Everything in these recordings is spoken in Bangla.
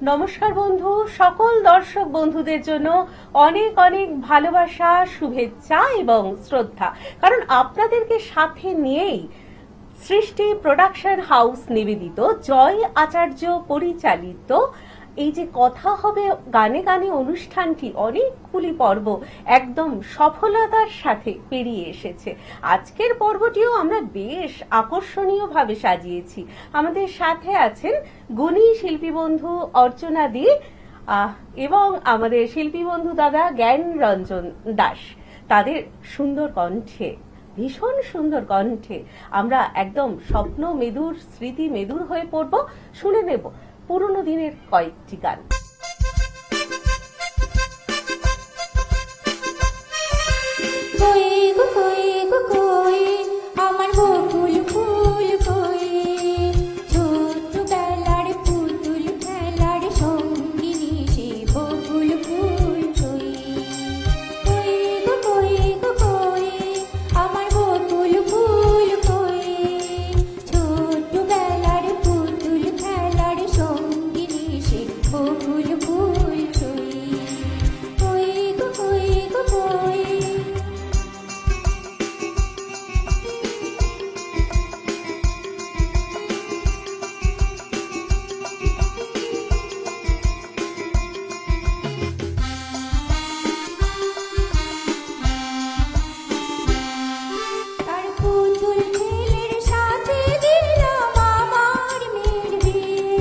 নমস্কার বন্ধু, সকল দর্শক বন্ধুদের জন্য অনেক অনেক ভালোবাসা, শুভেচ্ছা এবং শ্রদ্ধা। কারণ আপনাদেরকে সাথে নিয়েই সৃষ্টি প্রোডাকশন হাউস নিবেদিত, জয় আচার্য পরিচালিত এই যে কথা হবে গানে গানে অনুষ্ঠানটি অনেকগুলি পর্ব একদম সফলতার সাথে পেরিয়ে এসেছে। আজকের পর্বটিও আমরা বেশ আকর্ষণীয়ভাবে সাজিয়েছি। আমাদের সাথে আছেন গুণী শিল্পী বন্ধু অর্চনা দি এবং আমাদের শিল্পী বন্ধু দাদা জ্ঞান রঞ্জন দাস। তাদের সুন্দর কণ্ঠে, ভীষণ সুন্দর কণ্ঠে আমরা একদম স্বপ্ন মেদুর, স্মৃতি মেদুর হয়ে পড়ব। শুনে নেব পুরনো দিনের কয়েকটি গান। আমার বকুল ফুল কই, ছোটবেলার পুতুল খেলার সঙ্গিনী সে বকুল ফুল কই। আমার বকুল ফুল কই, ছোটবেলার পুতুল খেলার সঙ্গিনী সে বকুল ফুল কই। তার পুতুল ছেলের সাথে দিলাম আমার মেয়ের বিয়ে,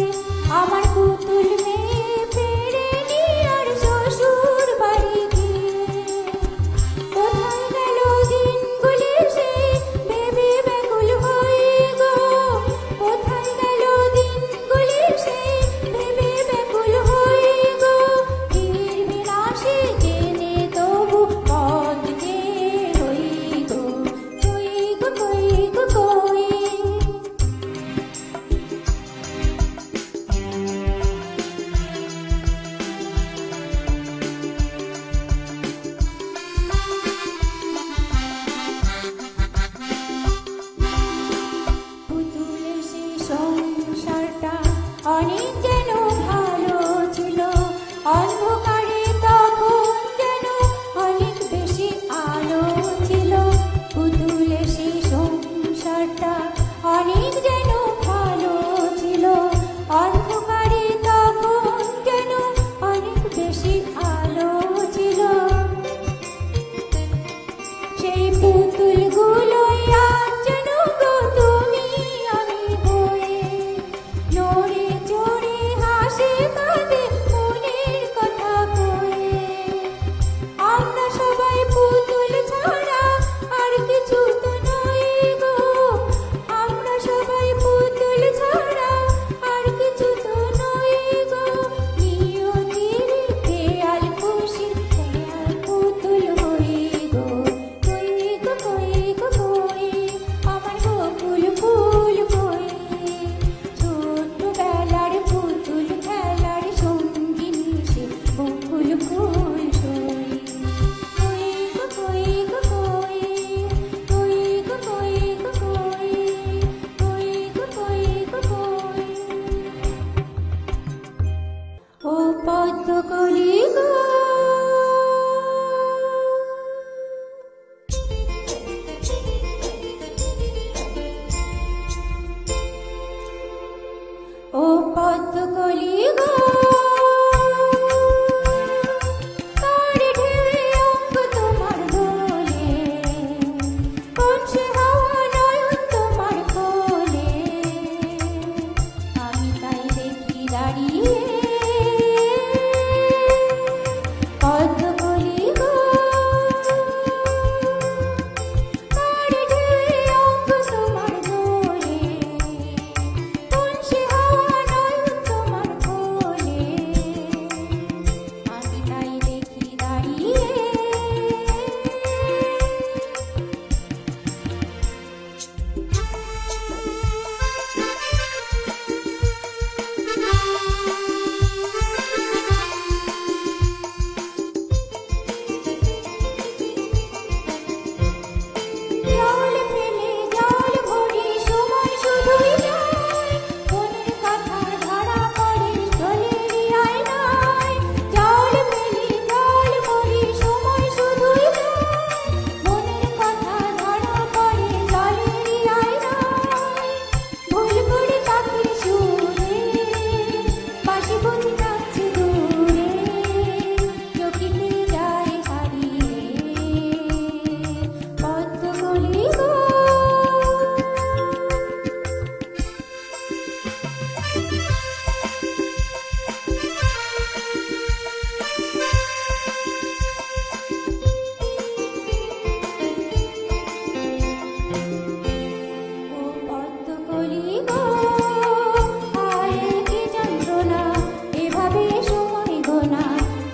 আমার পুতুল মেয়ে ফেরেনি আর শ্বশুর বাড়ি গিয়ে। কোথায় গেল দিনগুলি সেই ভেবে ব্যাকুল হই গো, কোথায় গেল দিনগুলি সেই ভেবে ব্যাকুল হই গো। ফিরবে না সে জেনে তবু কাঁদতে রই গো, কই। পুতুলের সেই সংসারটা অনেক যেন ভালো ছিল, অন্ধকারে তখন যেন অনেক বেশি আলো ছিল। পুতুলের সেই সংসারটা অনেক যেন ভালো ছিল, অন্ধকারে তখন যেন অনেক বেশি আলো ছিল। সেই পুতুলগুলোই আজ যেন গো তুমি আমি হয়ে, নড়ে চড়ে হাসে কাঁদে মনের কথা কয়ে। আমরা সবাই পুতুল ছাড়া আর কিছু তো নই গো, আমরা সবাই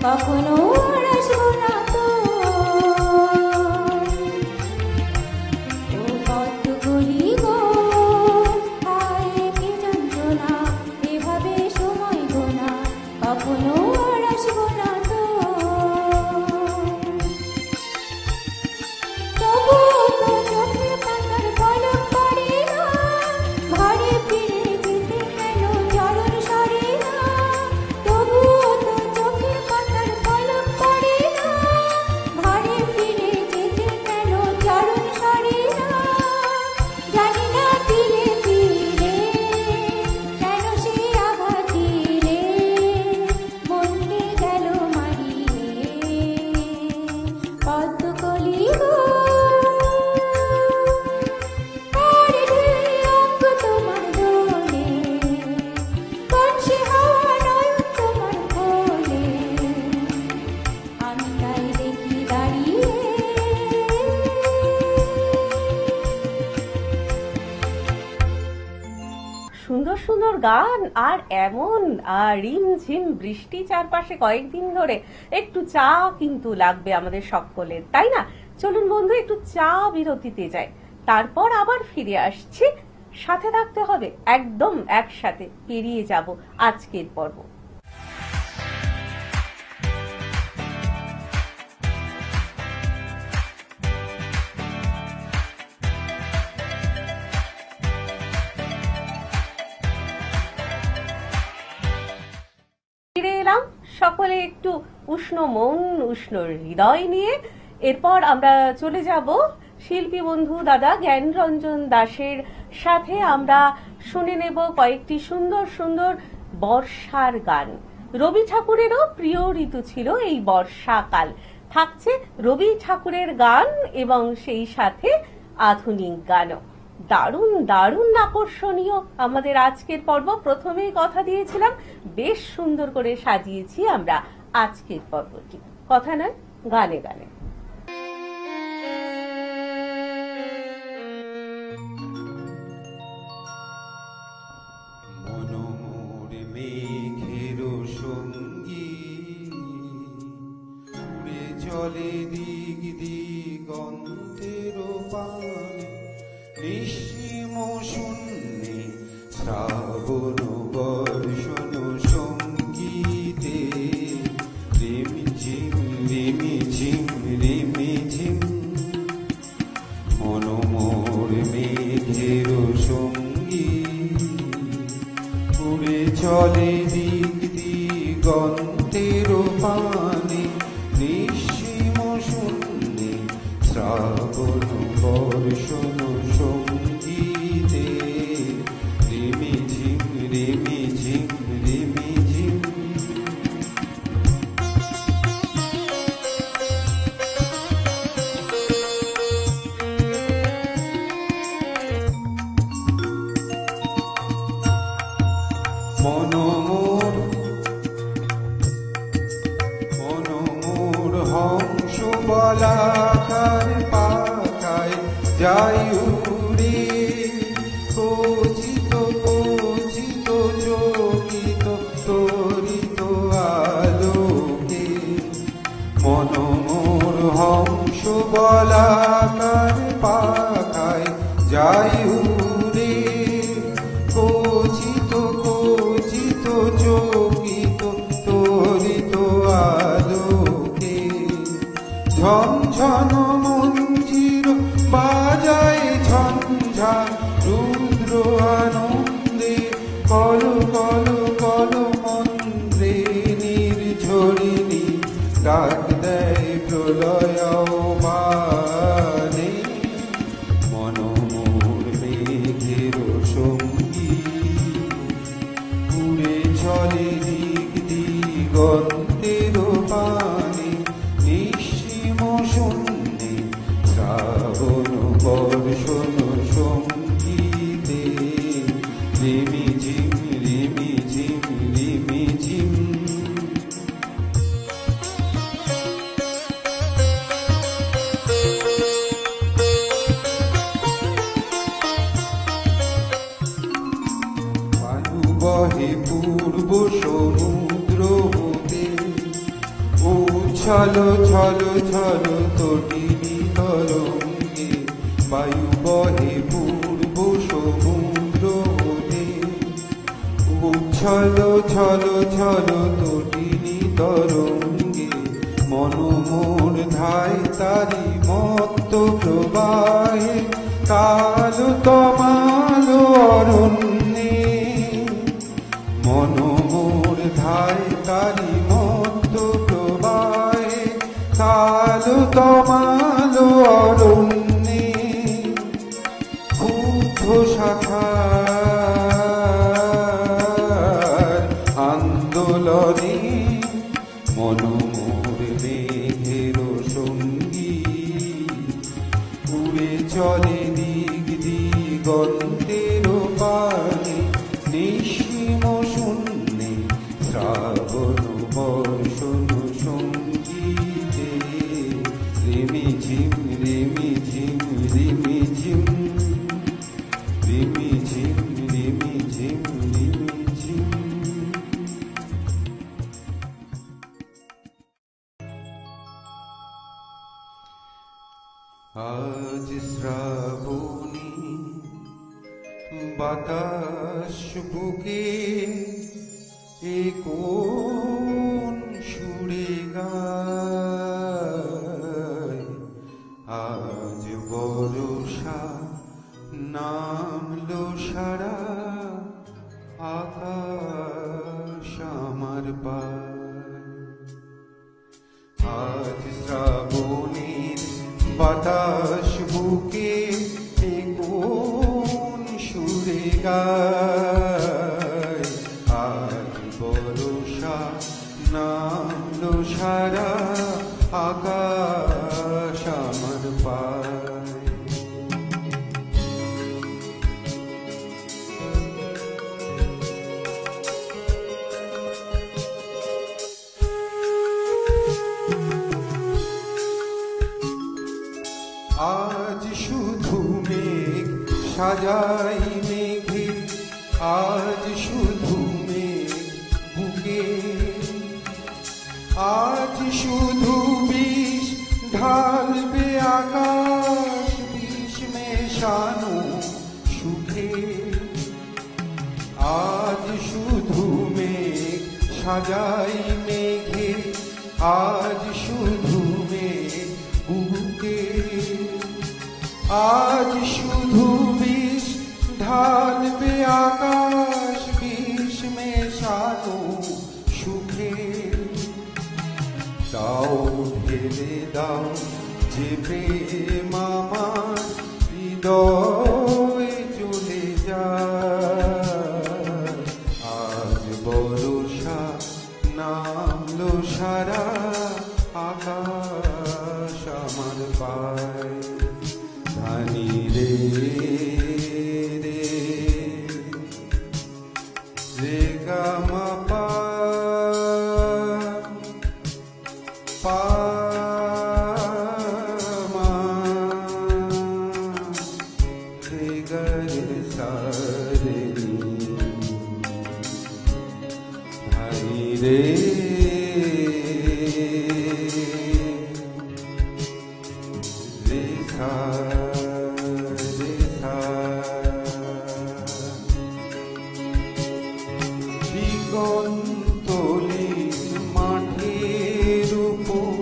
কখনো আর আসবো না তো। ও কত গলি গো, হায় কি যন্ত্রণা, এভাবে সময় গোনা, কখনো আর আসবো না তো। তবুও তো চোখের পাতার পলক পড়ে না, ঘরে ফিরে যেতে কেন চরণ সরে না। তবুও তো চোখের পাতার পলক পড়ে না, ঘরে ফিরে যেতে কেন চরণ সরে না। জানি না ফিরে ফিরে কেন সে আঘাত দিলে, মনকে গেল মারিয়ে পদ্ম কলি গো। আরে ঢেলে অঙ্গ তোমার দোলে, বংশী হাওয়া নয়ন তোমার কোলে, আমি তাই দেখি দাঁড়িয়ে। সুন্দর সুন্দর গান আর এমন রিমঝিম বৃষ্টি চারপাশে কয়েকদিন ধরে, একটু চা কিন্তু লাগবে আমাদের সকলের, তাই না? চলুন বন্ধু একটু চা বিরতিতে যাই, তারপর আবার ফিরে আসছি। সাথে থাকতে হবে, একদম একসাথে পেরিয়ে যাব আজকের পর্ব। ফিরে এলাম সকলে একটু উষ্ণ মন উষ্ণ হৃদয় নিয়ে। এরপর আমরা চলে যাব শিল্পী বন্ধু দাদা জ্ঞানরঞ্জন দাসের সাথে। আমরা শুনে নেব কয়েকটি সুন্দর সুন্দর বর্ষার গান। রবি ঠাকুরেরও প্রিয় ঋতু ছিল এই বর্ষাকাল। থাকছে রবি ঠাকুরের গান এবং সেই সাথে আধুনিক গানও। দারুণ দারুণ আকর্ষণীয় আমাদের আজকের পর্ব। প্রথমেই কথা দিয়েছিলাম, বেশ সুন্দর করে সাজিয়েছি আমরা আজকের পর্বটি। কথা নয়, গানে গানে। মনোমোর মেঘের সঙ্গী উড়ে চলে দিগ দিগন্তের পানে, নিঃসীম শূন্যে শ্রাবণ বর্ষণ সঙ্গীতে, রিমিঝিম রিমিঝিম রিমিঝিম। মনোমোর মেঘের সঙ্গী উড়ে চলে দিগ দিগন্তের পানে, নিঃসীম শূন্যে শ্রাবণ বর্ষণ সঙ্গীতে, রিমিঝিম রিমিঝিম রিমিঝিম। মনোমোর হংস বলাকার পাখায় যাই উড়ে, কচিত কচিত চকিত তরিত আলোকে। মনোমোর হংস বলাকার পাখায় যাই উড়ে, কচিত কচিত চকিত তরিত আলোকে। ঝনঝন মঞ্জির বাজায় ঝঞ্ঝান, রুদ্র আনন্দে কল কল কল মন্ত্রে নির্ঝরিণী ডাক দেয় প্রলয় মানে। মনোমোর মেঘের সঙ্গী উড়ে চলে দিগ দিগন্তের পানে, নিঃসীম শূন্যে শ্রাবণ বর্ষণ সঙ্গীতে, রিমিঝিম রিমিঝিম রিমিঝিম। বহে পূর্ব সমুদ্র হতে, উচ্ছলো ছলো ছলো তটিনী তরঙ্গে বায়ু বহে পূর্ব সমুদ্র হতে। উচ্ছলো ছলো ছলো তটিনী তরঙ্গে মনোমোর ধায় তারি মত্ত প্রবাহে কালো তমালো অরণ্যে। মনোমোর ধায় তারি মত্ত প্রবাহে কালো তমালো অরণ্যে। ক্ষুব্ধ শাখার আন্দোলনে মনোমোর মেঘের সঙ্গী উড়ে চলে দিক দিগন্তের পানে নিঃসীম শূন্যে শ্রাবণ বর্ষণ সঙ্গীতে। রিমি ঝিম রিমি ঝিম রিমি ঝিম রিমি ঝিম রিমি ঝিম রিমি ঝিম। আজ শ্রাবণী বাতাস বুকে এ কোন সুরে গায়। আজ বর্ষা নামলো সারা আকাশ আমার পায়। আজ শ্রাবণীর বাতাস বুকে এ কোন সুরে গায়। আজ বর্ষা নামলো সারা আকাশ আমার পায়। আজ শুধু মেঘ সাজাই মেঘে, আজ শুধু মেঘ বুকে। আজ শুধু বিষ ঢালবে আকাশ, বিষ মেশানো সুখে। আজ শুধু মেঘ সাজাই মেঘে, আজ শুধু মেঘ বুকে। আজ শুধু বিষ ঢালবে আকাশ, বিষ মেশানো সুখে। দাও ঢেলে দাও যে প্রেম আমার হৃদয়ে চলে যায়। আজ বর্ষা নামলো সারা আকাশ আমার পায়। ধানি রে রে রে গা মা পা পা মা রে গা রে সা রে ধানি রে রে সা রে সা। দিগন্তলীন মাঠের উপর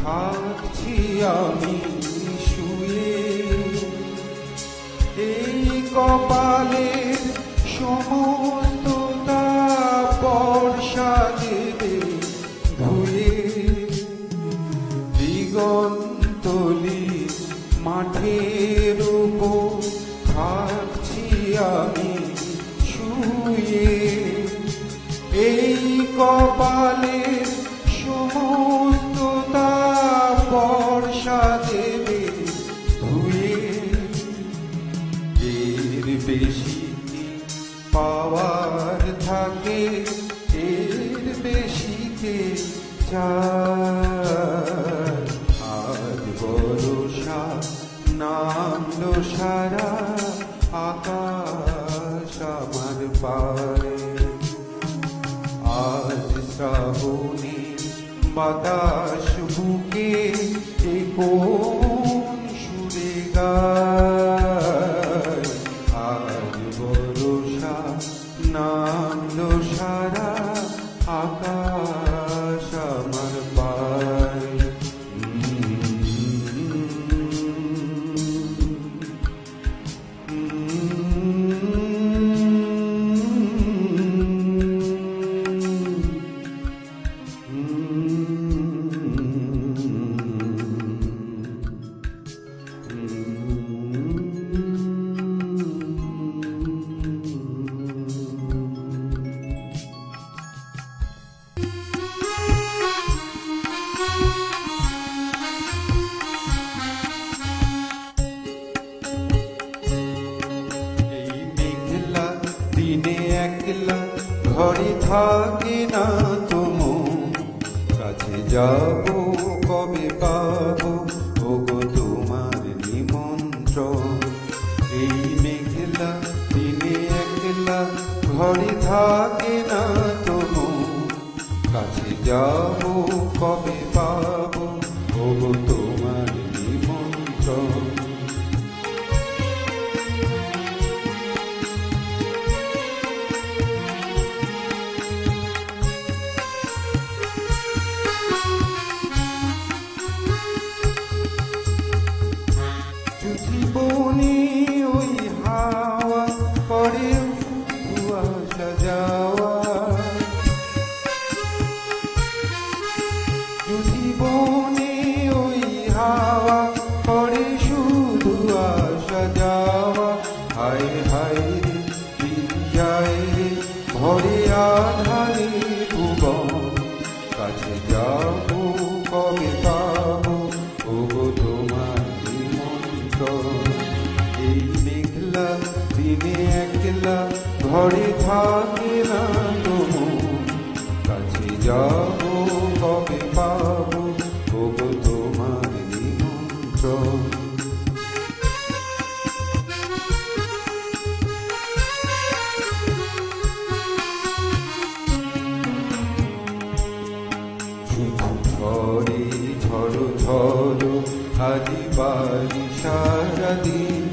থাকছি আমি শুয়ে। এই কপালের সমস্ত তাপ বর্ষা দেবে ধুয়ে। দিগন্তলীন মাঠের উপর থাকছি আমি শুয়ে। এই কপালের সমস্ত তাপ বর্ষা দেবে ধুয়ে। এর বেশি কি পাওয়ার থাকে, এর বেশি কে চায়। আজ বর্ষা নামলো সারা আকাশ আমার পায়। আজ শ্রাবণী বাতাস কোন সুরে গায় আজ বরষা নামলো সারা আকাশ আমার পায় একলা ঘরে থাকে না তুমো কাছে যাব কবে পাবো ওগো তোমার নিমন্ত্রণ এই মেঘলা দিনে একলা ঘরে থাকে না তুমো কাছে যাব কবে পাবো ওগো তোমার নিমন্ত্রণ জীবনে ওই হাওয়া করে আসা যাওয়া জীবনে ওই হাওয়া করে শুধু আসা যাওয়া হায় হায় রে বিজয় রে ভরে আধারে ভুবন কাছে যাব কবে পাবো ওগো তোমার এই মেঘলা দিনে একলা ঘরে থাকে না তবু কাছে যাব কবে পাবো ওগো তোমার নিমন্ত্রণ ঝরে ঝড়ো ঝড়ো আজি বাড়ি সারাদিন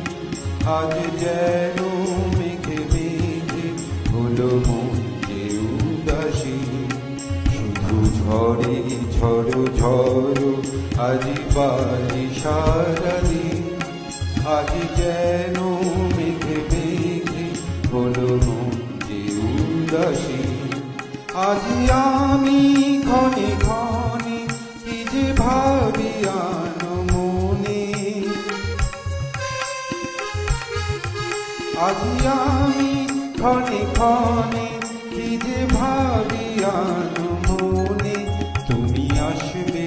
আজ যেন মেঘে মেঘে হলো মন যে উদাসী শুধু ঝরে ঝড়ো ঝড়ো আজি বাড়ি সারাদিন আজ যেন মেঘে মেঘে হলো মন যে উদাসী আজি আমি ক্ষণে ক্ষণে কি যে ভাবি আনো মনে আজি আমি ক্ষণে ক্ষণে কি যে ভাবি আনো মনে তুমি আসবে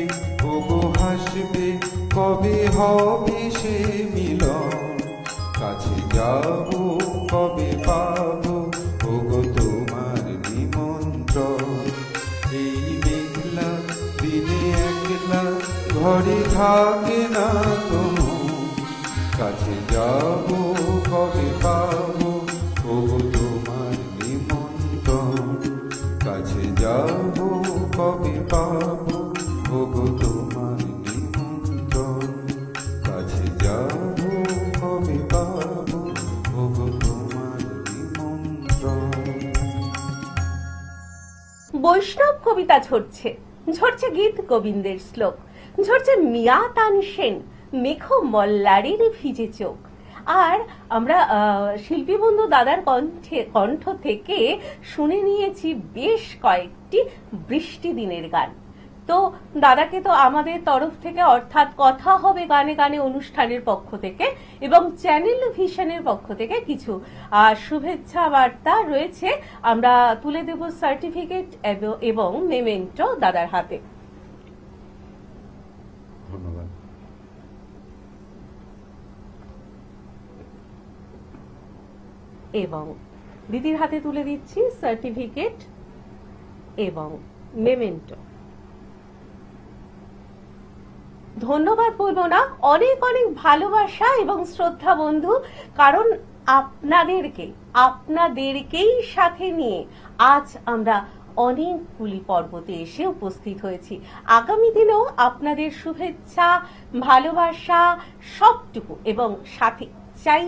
ওগো হাসবে কবে হবে সে মিলন কাছে যাব কবে পাবো ওগো তোমার নিমন্ত্রণ এই মেঘলা দিনে একলা ঘরে থাকে না তুমি কাছে যাব কবে পাবো ওগো তোমার নিমন্ত্রণ কাছে যাব কবে পাবো ওগো তোমার নিমন্ত্রণ কাছে যাব কবে পাবো ওগো তোমার নিমন্ত্রণ। বৈষ্ণব কবিতা ঝরছে, ঝরছে গীত গোবিন্দের শ্লোক, ঝরছে মিয়া তানসেন মেঘ মল্লারির ভিজে চোখ। আর আমরা শিল্পী বন্ধু দাদার কণ্ঠ থেকে শুনে নিয়েছি বেশ কয়েকটি বৃষ্টি দিনের গান। তো দাদাকে তো আমাদের তরফ থেকে অর্থাৎ কথা হবে গানে গানে অনুষ্ঠানের পক্ষ থেকে এবং চ্যানেল ভিশনের পক্ষ থেকে কিছু শুভেচ্ছা বার্তা রয়েছে, আমরা তুলে দেব সার্টিফিকেট এবং মেমেন্টো দাদার হাতে। ধন্যবাদ। এবং দিদির হাতে তুলে দিচ্ছি সার্টিফিকেট এবং মেমেন্টো। ধন্যবাদ বলবো না, অনেক অনেক ভালোবাসা এবং শ্রদ্ধা বন্ধু, কারণ আপনাদেরকেই সাথে নিয়ে আজ আমরা অনেকগুলি পর্বতে এসে উপস্থিত হয়েছি। আগামী দিনেও আপনাদের শুভেচ্ছা, ভালোবাসা সবটুকু এবং সাথে চাই